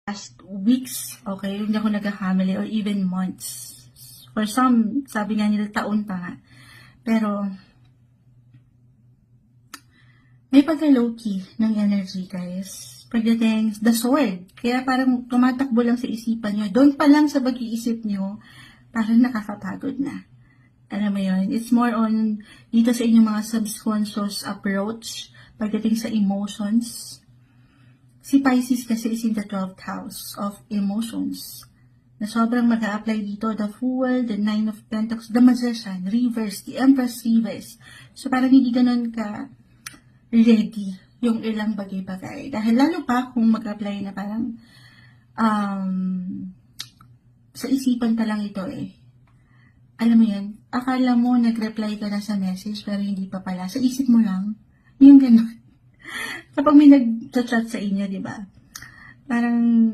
last weeks, okay, hindi ako nagkakamali, or even months. For some, sabi nga nila taon pa nga. Pero, may pagka-low-key ng energy, guys. Pagdating, the sword. Kaya parang tumatakbo lang sa isipan nyo. Doon pa lang sa pag-iisip nyo, parang nakakapagod na. Alam mo yun? It's more on, dito sa inyong mga subconscious approach, pagdating sa emotions. Si Pisces kasi is in the 12th house of emotions. Na sobrang mag-a-apply dito, the Fool, the Nine of Pentacles, the Magician, reverse, the Empress reverse. So parang hindi ganun ka ready yung ilang bagay-bagay. Dahil lalo pa kung mag-apply na parang sa isipan pa lang ito eh. Alam mo yan, akala mo nag-reply ka na sa message pero hindi pa pala. Sa isip mo lang, yung ganun. Kapag may nag-chat sa inyo, di ba? Parang